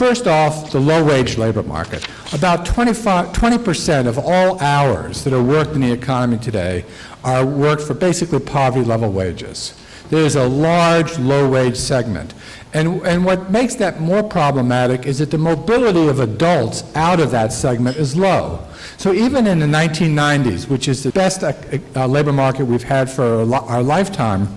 first off, the low-wage labor market. About 20% of all hours that are worked in the economy today are worked for basically poverty-level wages. There's a large low-wage segment. And what makes that more problematic is that the mobility of adults out of that segment is low. So even in the 1990s, which is the best labor market we've had for our lifetime,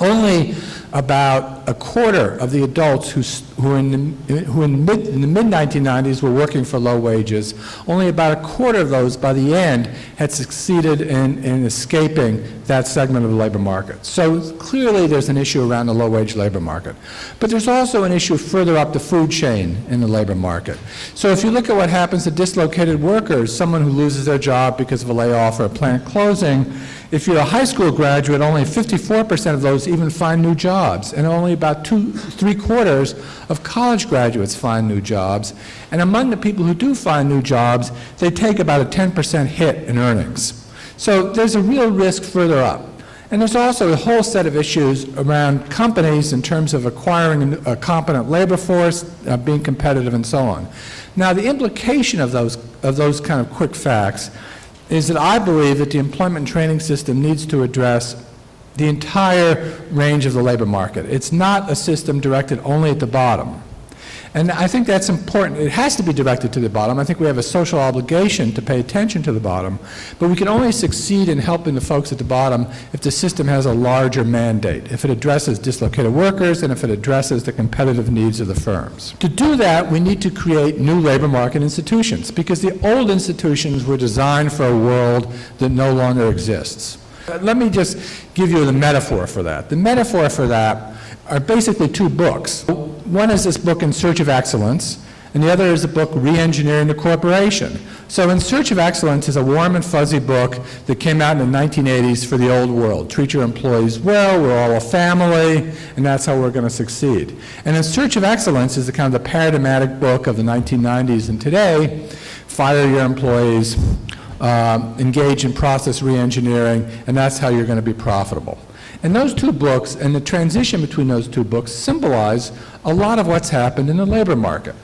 only about a quarter of the adults who in the mid-1990s were working for low wages, only about a quarter of those by the end had succeeded in escaping that segment of the labor market. So clearly there's an issue around the low-wage labor market. But there's also an issue further up the food chain in the labor market. So if you look at what happens to dislocated workers, someone who loses their job because of a layoff or a plant closing, if you're a high school graduate, only 54% of those even find new jobs, and only about 3/4 of college graduates find new jobs. And among the people who do find new jobs, they take about a 10% hit in earnings. So there's a real risk further up. And there's also a whole set of issues around companies in terms of acquiring a competent labor force, being competitive, and so on. Now, the implication of those kind of quick facts is that I believe that the employment and training system needs to address the entire range of the labor market. It's not a system directed only at the bottom. And I think that's important. It has to be directed to the bottom. I think we have a social obligation to pay attention to the bottom, but we can only succeed in helping the folks at the bottom if the system has a larger mandate, if it addresses dislocated workers and if it addresses the competitive needs of the firms. To do that, we need to create new labor market institutions, because the old institutions were designed for a world that no longer exists. Let me just give you the metaphor for that. The metaphor for that are basically two books. One is this book, In Search of Excellence, and the other is the book, Re-Engineering the Corporation. So In Search of Excellence is a warm and fuzzy book that came out in the 1980s for the old world. Treat your employees well, we're all a family, and that's how we're going to succeed. And In Search of Excellence is the kind of the paradigmatic book of the 1990s and today. Fire your employees, engage in process re-engineering, and that's how you're going to be profitable. And those two books and the transition between those two books symbolize a lot of what's happened in the labor market.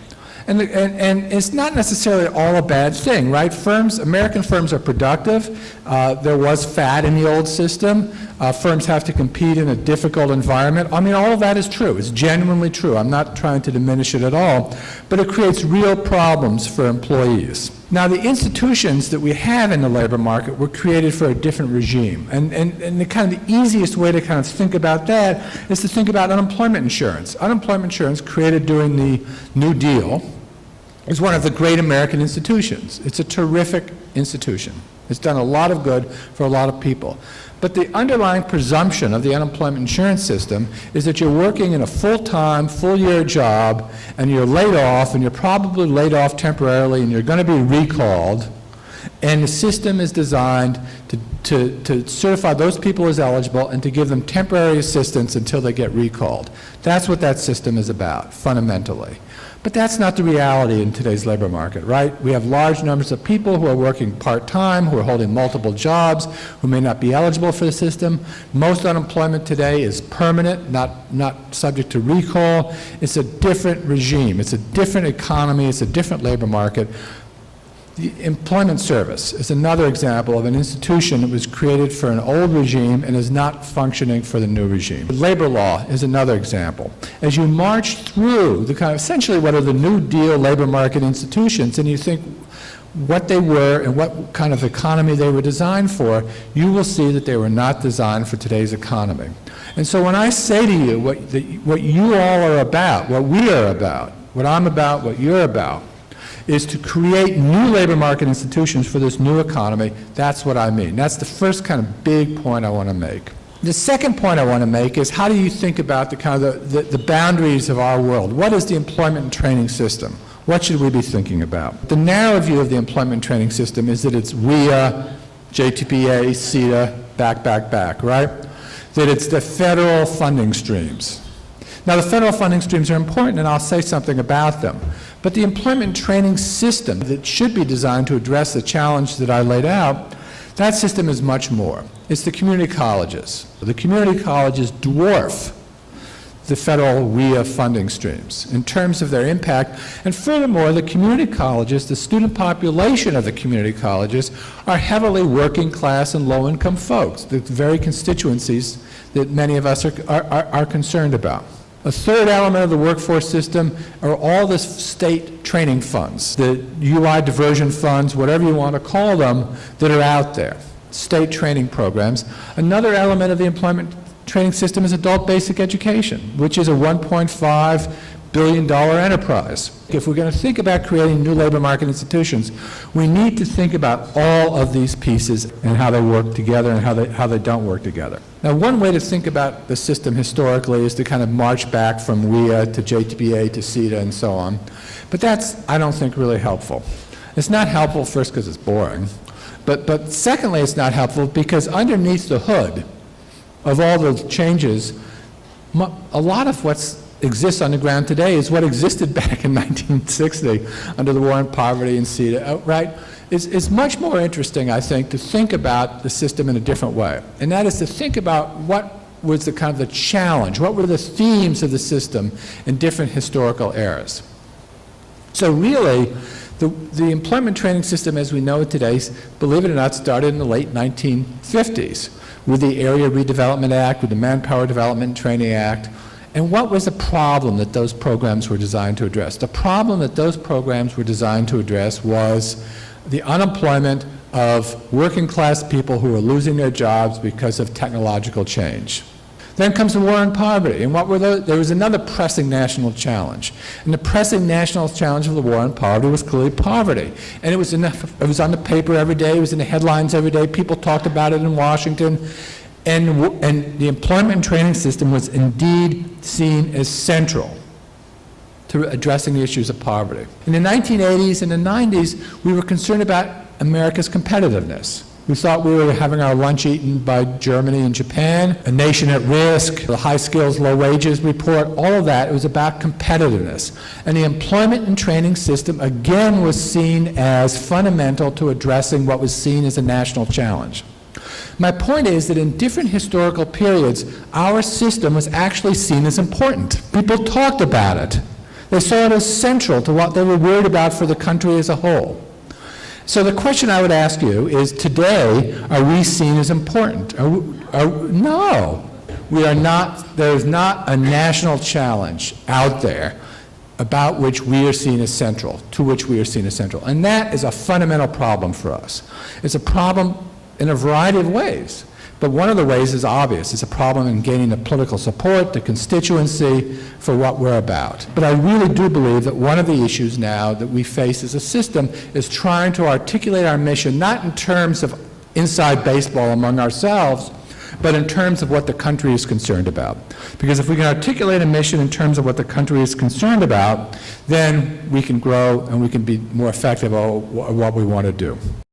And it's not necessarily all a bad thing, right? American firms are productive. There was fat in the old system. Firms have to compete in a difficult environment. I mean, all of that is true. It's genuinely true. I'm not trying to diminish it at all. But it creates real problems for employees. Now, the institutions that we have in the labor market were created for a different regime. And the kind of the easiest way to kind of think about that is to think about unemployment insurance. Unemployment insurance, created during the New Deal, is one of the great American institutions. It's a terrific institution. It's done a lot of good for a lot of people. But the underlying presumption of the unemployment insurance system is that you're working in a full-time, full-year job, and you're laid off, and you're probably laid off temporarily, and you're going to be recalled, and the system is designed to certify those people as eligible and to give them temporary assistance until they get recalled. That's what that system is about, fundamentally. But that's not the reality in today's labor market, right? We have large numbers of people who are working part-time, who are holding multiple jobs, who may not be eligible for the system. Most unemployment today is permanent, not subject to recall. It's a different regime. It's a different economy. It's a different labor market. The Employment Service is another example of an institution that was created for an old regime and is not functioning for the new regime. Labor law is another example. As you march through the kind of essentially what are the New Deal labor market institutions, and you think what they were and what kind of economy they were designed for, you will see that they were not designed for today's economy. And so when I say to you what you all are about, what we are about, what I'm about, what you're about, is to create new labor market institutions for this new economy. That's what I mean. That's the first kind of big point I want to make. The second point I want to make is how do you think about the kind of the boundaries of our world? What is the employment and training system? What should we be thinking about? The narrow view of the employment and training system is that it's WIA, JTPA, CETA, back, right? That it's the federal funding streams. Now, the federal funding streams are important, and I'll say something about them. But the employment and training system that should be designed to address the challenge that I laid out, that system is much more. It's the community colleges. The community colleges dwarf the federal WIA funding streams in terms of their impact. And furthermore, the community colleges, the student population of the community colleges, are heavily working class and low-income folks, the very constituencies that many of us are concerned about. A third element of the workforce system are all the state training funds, the UI diversion funds, whatever you want to call them, that are out there, state training programs. Another element of the employment training system is adult basic education, which is a $1.5 billion enterprise. If we're going to think about creating new labor market institutions, we need to think about all of these pieces and how they work together and how they don't work together. Now, one way to think about the system historically is to kind of march back from WIA to JTBA to CETA and so on. But that's, I don't think, really helpful. It's not helpful, first, because it's boring. But secondly, it's not helpful because underneath the hood of all the changes, a lot of what exists on the ground today is what existed back in 1960 under the War on Poverty and CETA, right? It's much more interesting, I think, to think about the system in a different way. And that is to think about what was the kind of the challenge, what were the themes of the system in different historical eras. So really, the employment training system as we know it today, believe it or not, started in the late 1950s with the Area Redevelopment Act, with the Manpower Development and Training Act. And what was the problem that those programs were designed to address? The problem that those programs were designed to address was the unemployment of working class people who were losing their jobs because of technological change. Then comes the war on poverty, and what were those? There was another pressing national challenge. And the pressing national challenge of the war on poverty was clearly poverty. And it was on the paper every day, it was in the headlines every day, people talked about it in Washington. And the employment and training system was indeed seen as central to addressing the issues of poverty. In the 1980s and the 90s, we were concerned about America's competitiveness. We thought we were having our lunch eaten by Germany and Japan, a nation at risk, the high skills, low wages report, all of that. It was about competitiveness. And the employment and training system, again, was seen as fundamental to addressing what was seen as a national challenge. My point is that in different historical periods, our system was actually seen as important. People talked about it. They saw it as central to what they were worried about for the country as a whole. So the question I would ask you is, today, are we seen as important? No, we are not. There is not a national challenge out there about which we are seen as central, to which we are seen as central. And that is a fundamental problem for us. It's a problem in a variety of ways. But one of the ways is obvious. It's a problem in gaining the political support, the constituency for what we're about. But I really do believe that one of the issues now that we face as a system is trying to articulate our mission, not in terms of inside baseball among ourselves, but in terms of what the country is concerned about. Because if we can articulate a mission in terms of what the country is concerned about, then we can grow and we can be more effective at what we want to do.